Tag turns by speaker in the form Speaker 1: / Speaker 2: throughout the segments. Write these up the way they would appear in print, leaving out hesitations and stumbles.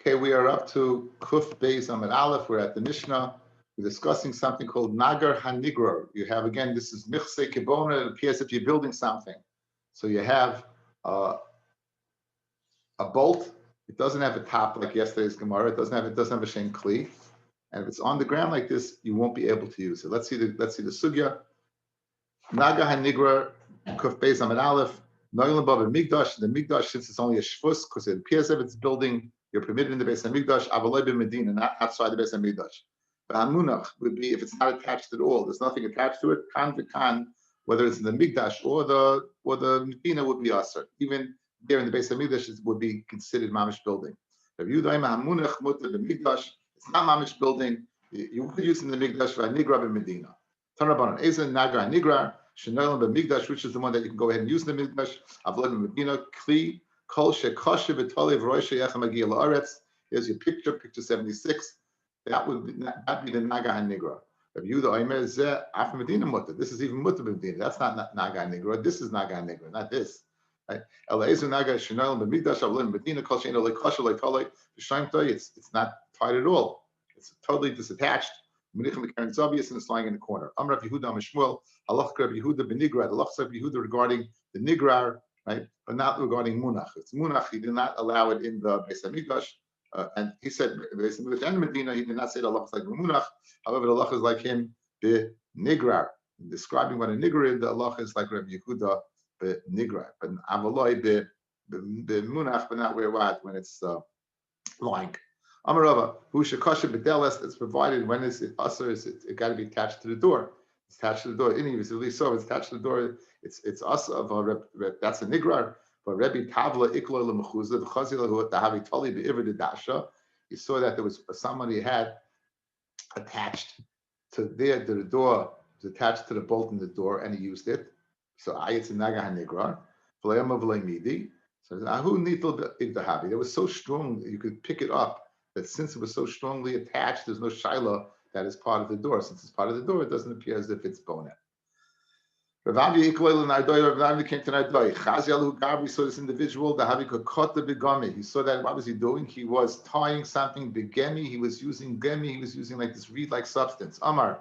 Speaker 1: Okay, we are up to Kuf Beis Amid Aleph. We're at the Mishnah. We're discussing something called Nagar HaNigror. You have, again, this is Michse Kibona. It appears if you're building something. So you have a bolt. It doesn't have a top like yesterday's Gemara. It doesn't have a Shem Kli. And if it's on the ground like this, you won't be able to use it. Let's see the sugya. Nagar HaNigror, Kuf Beis Amid Aleph. Noilam Bava Migdash. The Migdash, since it's only a shvus, because it appears if it's building, you're permitted in the Beis Hamikdash, avaloi b'Medina, not outside the Beis Hamikdash. But Hamunach would be if it's not attached at all. There's nothing attached to it. Kan v'kan, whether it's in the Mikdash or the Medina, would be aser. Even there in the Beis Hamikdash, it would be considered mamish building. If you daim Hamunach mutter the Mikdash, it's not mamish building. You could use it in the Mikdash v'Nigra b'Medina. Tanabanan Ezen Nagar Nigra Shenolam b'Mikdash, which is the one that you can go ahead and use in the Mikdash. Avaloi b'Medina Kli. Here's your picture, picture 76. That would be the Nagar HaNigra. If you the Omer is Af Medina Mutter. This is even Mutter Medina. That's not Nagar HaNigra. This is Nagar HaNigra, not this. Right? Eliezer Nagar Shenolam b'Mikdash Avlim Medina Kol Shein Olei Kosher Olei Tolei V'Shaim Toy. It's not tied at all. It's totally disattached. Menichem Karen Zavius, and it's lying in the corner. Amrav Yehuda Mishmuel Halach Rabbi Yehuda b'Nigra. The Halach Rabbi Yehuda regarding the Nigrar. Right, but not regarding munach. It's munach. He did not allow it in the Beis Hamikdash, and he said Beis Hamikdash and Medina. He did not say the Allah is like munach. However, the Allah is like him the nigrar. Describing what a nigrar is, the Allah is like Rabbi Yehuda the nigrar, but avaloi the munach, but not where what when it's lying. Amarava who shekasha bedeles. It's provided when it's usher. It got to be attached to the door. It's attached to the door. Any it's attached to the door. It's us of a that's a nigrar. But Rebbe Tavla Iklo Lemechuzah V'Chazila Hu Tahavi Tali Be'Ivr Dasha. You saw that there was somebody had attached to the door, was attached to the bolt in the door, and he used it. So Ayatz Nagar HaNigrar V'Layama V'Laymidi. So Ahu Nitel Igdahavi. It was so strong that you could pick it up. That since it was so strongly attached, there's no shaila that is part of the door. Since it's part of the door, it doesn't appear as if it's bonet. Rabbi came to Nardoi. Chaziel Gabri saw this individual. The Havi caught the bigami. He saw that. What was he doing? He was tying something bigami. He was using gemi. He was using like this reed-like substance. Amar,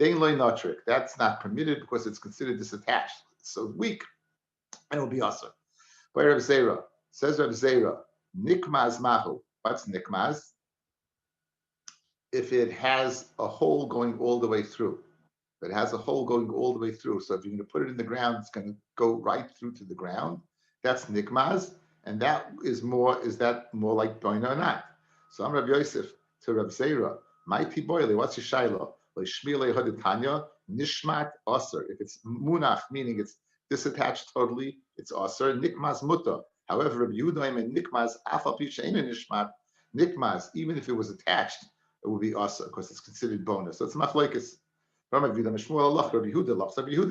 Speaker 1: dein loy notrik. That's not permitted because it's considered disattached. It's so weak, and it will be usher. By Rav Zera says Rav Zera, nikmaz mahu. What's nikmaz? If it has a hole going all the way through. If it has a hole going all the way through. So if you're going to put it in the ground, it's going to go right through to the ground. That's nikmaz. And that is more like boina or not? So I'm Rabbi Yosef to Rav Zera. Mighty boile, what's your shaila? Shmile haditanya, nishmat aser. If it's munach, meaning it's disattached totally, it's aser. Nikmaz muta. However, Rabbi Yehuda and nikmaz, afal pi she'ena nishmat, nikmaz, even if it was attached, it would be aser because it's considered bonus. So it's machlokes. Rabbi Yehuda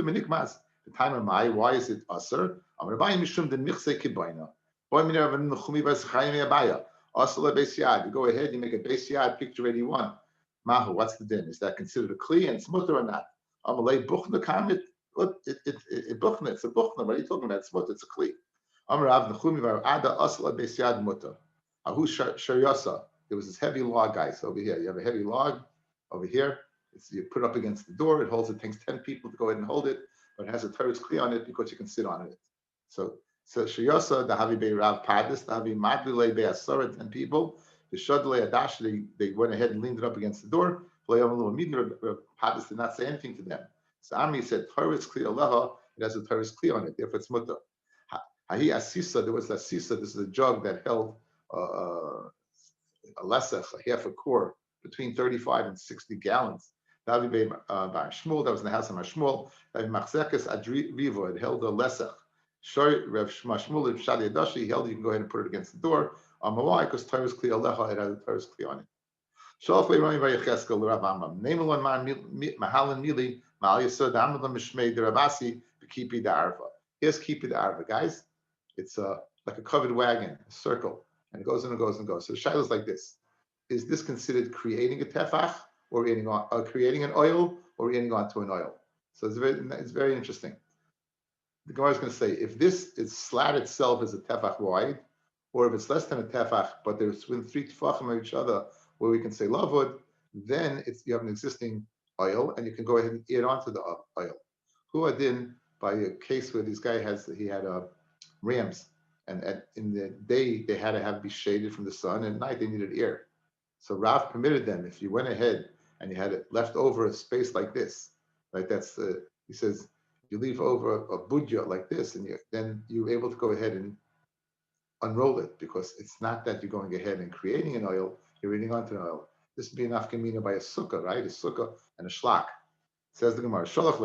Speaker 1: menikmaz. The time of Mai, why is it aser? Rabbi mishum the michse kibayna. Boy minav nechumi v'schayim yabaya. Aser lebeis yad. You go ahead, you make a beis yad, picture 81. Mahu, what's the din? Is that considered a kli and it's mutter or not? Amalei buchna kamit. It buchna. It's a buchna. What are you talking about? It's mutter. It's a kli. Amrav nechumi v'ada aser lebeis yad mutter. Ahu sharyasa. There was this heavy log, guys, over here. You have a heavy log over here. You put it up against the door. It holds. It takes 10 people to go ahead and hold it, but it has a teretz kli on it because you can sit on it. So sheyasa the havi bei rav padis the havi madlei bei asara 10 people. The shadlei adash they went ahead and leaned it up against the door. Padis did not say anything to them. So Ami said teretz kli aleha. It has a teretz kli on it. Therefore it's mutter. Hahi asisa. There was a sisa. This is a jug that held a lesach, a half a core, between 35 and 60 gallons. That was in the house of Mashmuel. It held a lesach. Rev Mashmuel of Shadi Adashi, he held you can go ahead and put it against the door. Why? Because Torah's kli alecha, it has a Torah's kli on it. Shalfei Rami Vayecheskel Rav Amram. Neimelon Mahalan Mili Mal Yisod Amram Mishmei Derabasi B'Kipi Da'arva. Here's Kipi Da'arva, guys. It's like a covered wagon, a circle. And it goes and it goes and goes. So the shaila is like this: is this considered creating a tefach, or creating an oil, or eating onto an oil? So it's very interesting. The Gemara is going to say if this is slat itself is a tefach wide, or if it's less than a tefach, but there's within 3 tefachim of each other, where we can say lavud, then you have an existing oil, and you can go ahead and add onto the oil. Who adin by a case where this guy had rams, and in the day they had to have be shaded from the sun, and at night they needed air. So Rav permitted them, if you went ahead and you had it left over a space like this, right? That's he says you leave over a budya like this, and then you're able to go ahead and unroll it, because it's not that you're going ahead and creating an oil, you're reading onto an oil. This would be an afkamina by a sukkah, right? A sukkah and a shlak. Says the Gemara, shalach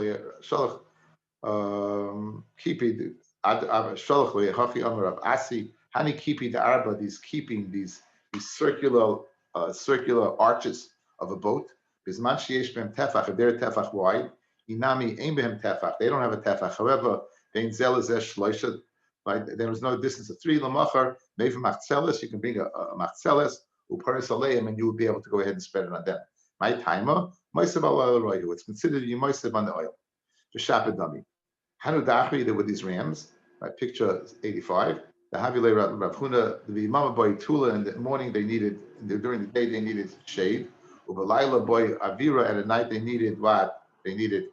Speaker 1: kipi shalach lehachi amar of asi hani kipi the arba, these keeping these circular arches of a boat. Bisman sheyesh behem tefach, if they're tefach wide, inami ein behem tefach, they don't have a tefach. However, bein zel zesh shloisha, right? There is no distance of 3 lamachar. Maybe machzeles, you can bring a machzeles uparis aleim, and you will be able to go ahead and spread it on them. My timer, moisav al oil royu. It's considered you moisav on the oil. V'shapid dami. Hanu dachri, there were these rams. Right, picture 85. The Havile Rav Huna, the Mama boy Tula, in the morning they needed, during the day they needed shade. Ubalayla boy Avira, at night they needed what? They needed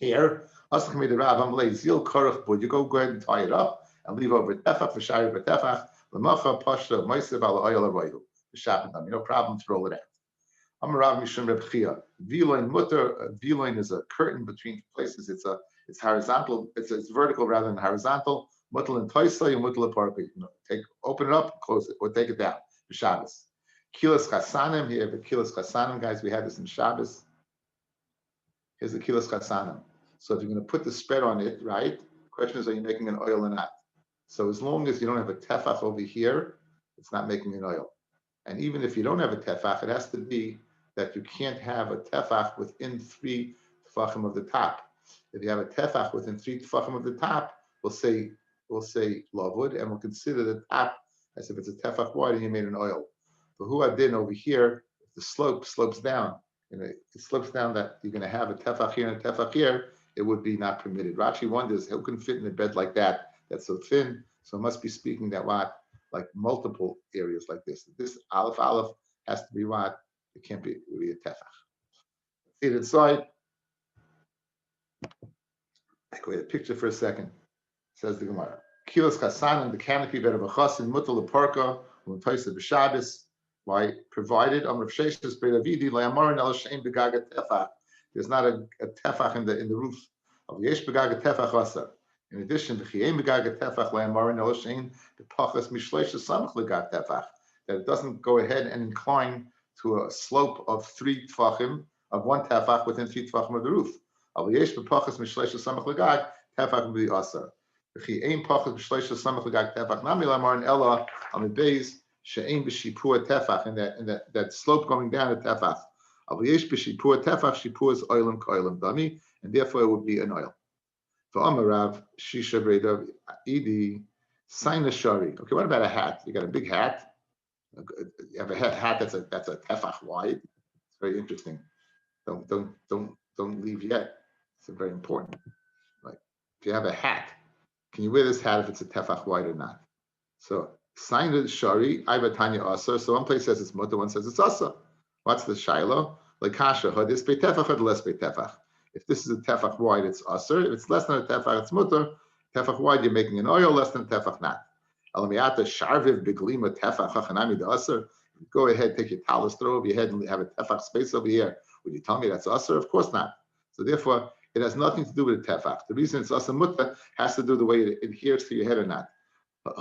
Speaker 1: air. Asachmi the Rav Amalei Zil Korach, but you go ahead and tie it up and leave over tefach for shari b'tefach. L'macha pashta moisav al oil royu. V'shapid dami. No problem to roll it out. Amarav Mishum Reb Chia. Viloin mutter. Viloin is a curtain between places. It's horizontal. It's vertical rather than horizontal. Mutal and toisay and mutal aparpi. Open it up, close it, or take it down. Shabbos. Kilas chasanim here, but kilas chasanim, guys, we had this in Shabbos. Here's the kilas chasanim. So if you're going to put the spread on it, right? The question is, are you making an oil or not? So as long as you don't have a tefach over here, it's not making an oil. And even if you don't have a tefach, it has to be that you can't have a tefach within 3 tefachim of the top. If you have a tefach within 3 tefachim of the top, we'll say lavud, and we'll consider the top as if it's a tefach wide and you made an oil. But who adin over here, if the slope slopes down, and it slopes down that you're going to have a tefach here and a tefach here, it would be not permitted. Rashi wonders who can fit in a bed like that, that's so thin. So it must be speaking that what, like multiple areas like this. This aleph has to be what? It can't be really a tefach. See it inside. Take away the picture for a second. Says the Gemara. Kilos chasanim, the canopy bed of a chasin, mutal leparka, u'm'toisa b'shabbos. Why? Provided Rav Sheshes Beiravidi le'amarin el shein begaga tefach. There's not a tefach in the roof of yesh begaga tefach asar. In addition, the chiyem begaga tefach le'amarin el shein b'pachas mishleisha samach legat tefach. That it doesn't go ahead and incline to a slope of 3 tefachim of 1 tefach within 3 tefachim of the roof. Al yesh b'pachas mishleisha samach legat tefach will be asar. The chiyem pachas mishleisha samach legat tefach nami le'amarin ella on the base. She'ein b'shipur tefach, and that slope going down at tefach. Al yesh b'shipur tefach, shipur is oilam k'oilam dami, and therefore it would be an oil. For Amarav Shisha Breda Idi Saina Shari. Okay, what about a hat? You got a big hat. You have a hat that's a tefach wide. It's very interesting. Don't leave yet. It's very important. Right? If you have a hat, can you wear this hat if it's a tefach wide or not? So Saina Shari, Ivatanya Asa. So one place says it's mutter, one says it's asa. What's the shaila? Like kasha, hadis be tefach, had less be tefach. If this is a tefach wide, it's aser. If it's less than a tefach, it's mutter. Tefach wide, you're making an oil. Less than tefach, not. Alamiyata sharviv beglima tefach hachanami the aser. Go ahead, take your talis, throw over your head, and have a tefach space over here. Would you tell me that's aser? Of course not. So therefore, it has nothing to do with the tefach. The reason it's aser mutter has to do with the way it adheres to your head or not.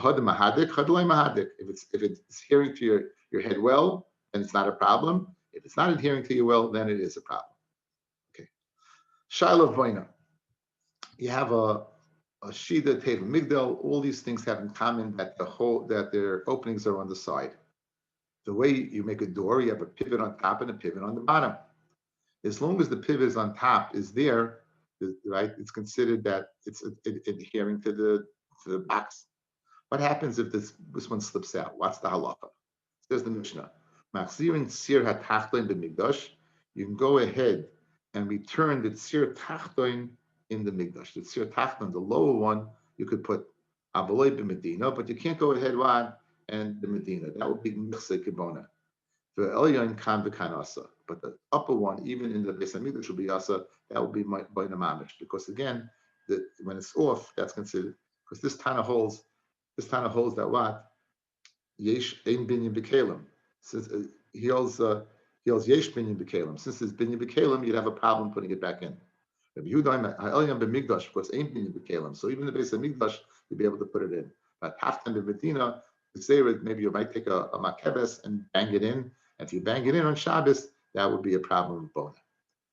Speaker 1: Had mahadik, hadlay mahadik. If it's adhering to your head well, then it's not a problem. If it's not adhering to you well, then it is a problem. Shiloh Boina. You have a Shida, Teva, Migdal. All these things have in common that their openings are on the side. The way you make a door, you have a pivot on top and a pivot on the bottom. As long as the pivot is on top is there, right? It's considered that it's adhering to the box. What happens if this one slips out? What's the halacha? Says the Mishnah. Machzirin sir hatachton b'migdash. You can go ahead and return the tzir tachton in the migdash. The tzir tachton, the lower one, you could put Avaloi b'Medina, but you can't go ahead what and the Medina. That would be Michse Kibona. The Elyon kan v'kan asa, but the upper one, even in the Beis Hamikdash, will be asa. That will be by the mamish, because again, when it's off, that's considered, because this Tana holds that what yesh ein binyan b'kelim. Since he holds yesh binyan b'kelim. Since there's binyan b'kelim, you'd have a problem putting it back in. Rabbi Yehuda ha'elyon b'migdash, because ain't binyan b'kelim. So even the Beis Hamikdash, you'd be able to put it in. But half time b'Medina, maybe you might take a makebes and bang it in. If you bang it in on Shabbos, that would be a problem with bona.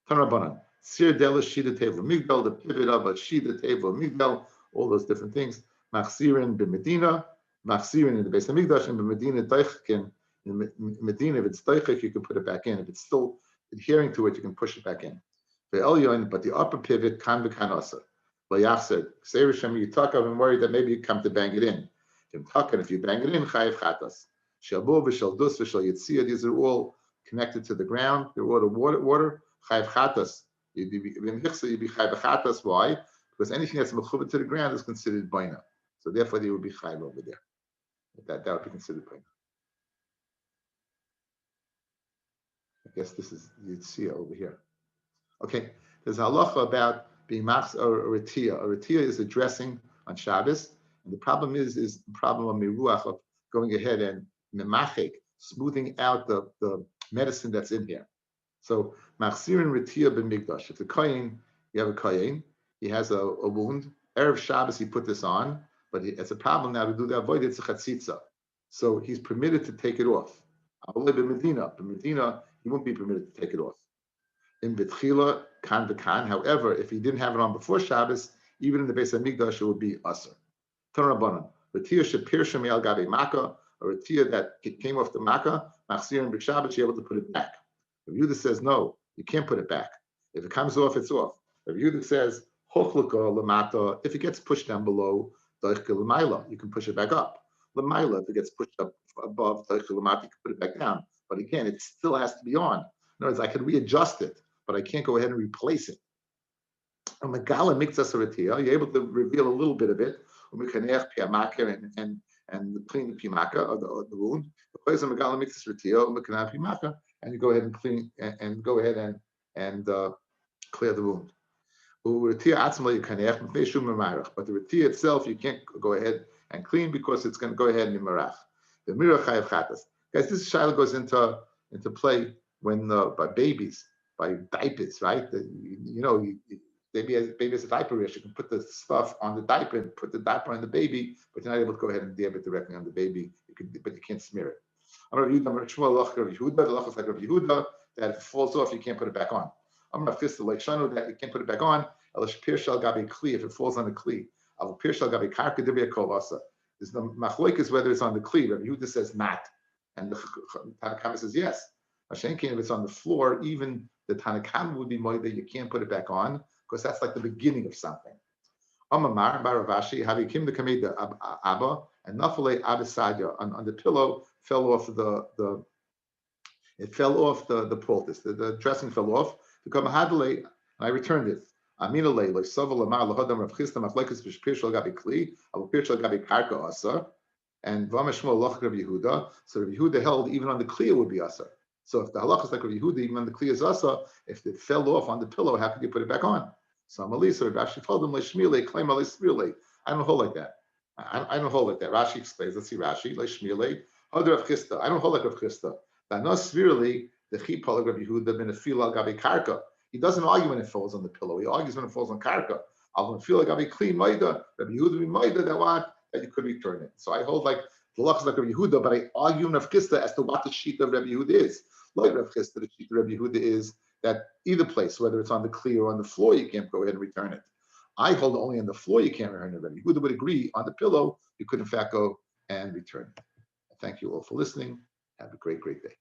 Speaker 1: Tanabanan, sir dela shida teva migdal, the pivot of a shida teva migdal, all those different things. Machzirin b'Medina, machzirin in the Beis Hamikdash, and b'Medina teichkin. In Medina, if it's teichik, you can put it back in. If it's still adhering to it, you can push it back in. But the upper pivot kan v'kan asa. Layachser, say Rishem, you talk. I'm worried that maybe you come to bang it in. If you bang it in, chayiv chatas. Shabu v'shal dus v'shal yitzia. These are all connected to the ground. They're all water. Chayiv chatas. You'd be chayiv chatas. Why? Because anything that's mechuvet to the ground is considered baina. So therefore, they would be chayiv over there. That would be considered baina. I guess this is yitzia over here. Okay. There's a halacha about being machs or a retia. A retia is a dressing on Shabbos, and the problem is the problem of miruach, of going ahead and memachik, smoothing out the medicine that's in here. So machzirin retia b'migdash. If the kohen, you have a kohen, he has a wound. Erev Shabbos, he put this on, but it's a problem now to do the avoid. It's a chatzitza, so he's permitted to take it off. B'Medina, he won't be permitted to take it off. In Betchila, kan v'kan. However, if he didn't have it on before Shabbos, even in the Beis Hamikdash, it would be aser. Tanrabanan. Retia shepir shemei gabe makkah, a retia that came off the makkah, machzir and b'Shabbos, you're able to put it back. Rabbi Yehuda says no, you can't put it back. If it comes off, it's off. Rabbi Yehuda says hochlaka lamata. If it gets pushed down below, doichke l'mayla, you can push it back up. L'mayla, if it gets pushed up above doichke l'mata, you can put it back down. But again, it still has to be on. In other words, I can readjust it, but I can't go ahead and replace it. And Megala Mikzas Aratia, you're able to reveal a little bit of it, and clean the pimaka of the wound. Megala Mikzas Aratia, and you go ahead and clean and go ahead and clear the wound. But the retia itself, you can't go ahead and clean because it's going to go ahead and marach. The mirach chayav chatas. Guys, this shaila goes into play when by babies, by diapers, right? Baby has a diaper rash. You can put the stuff on the diaper and put the diaper on the baby, but you're not able to go ahead and dab it directly on the baby. But you can't smear it. The lach is like Rabbi Yehuda, that if it falls off, you can't put it back on. I'm Rav Chisda like Shanu, that you can't put it back on. If it falls on the kli, there's no machloek whether it's on the kli. Rabbi Yehuda says not, and the Tanakama says yes. If it's on the floor, even the Tanakama would be moida. You can't put it back on because that's like the beginning of something. Amamar Baravashi, Havikim the Kameda Abba, and Nafale Abisadya on the pillow fell off the poultice. The dressing fell off. The Kamahadale, and I returned it. Amina lay like Saval Amar Lahadam Rav Chisda Machlekes Pirshal Gabi Kli, Abu Pirshal Gabi Karka Asa, and Vameshmo Lach Rav Yehuda. So Rav Yehuda held even on the Kli it would be Asa. So if the halach is like Rav Yehuda, even on the Kli is Asa, if it fell off on the pillow, how could you put it back on? So Malisa Rav Rashi told him Leishmile, claim Leishmile. I don't hold like that. I don't hold like that. Rashi explains. Let's see Rashi Leishmile. Other Rav Chisda. I don't hold like Rav Chisda. That not severely the Chipal of Rav Yehuda ben a fila Gabi Karka. He doesn't argue when it falls on the pillow. He argues when it falls on karka. I'll feel like I'll be clean maida. Rabbi Yehuda be maida that you could return it. So I hold like the luck is like Rabbi Yehuda, but I argue in Rav Chisda as to what the sheet of Rabbi Yehuda is. Like Rav Chisda, the sheet of Rabbi Yehuda is that either place, whether it's on the kli or on the floor, you can't go ahead and return it. I hold only on the floor you can't return it. Rabbi Yehuda would agree on the pillow you could in fact go and return it. Thank you all for listening. Have a great, great day.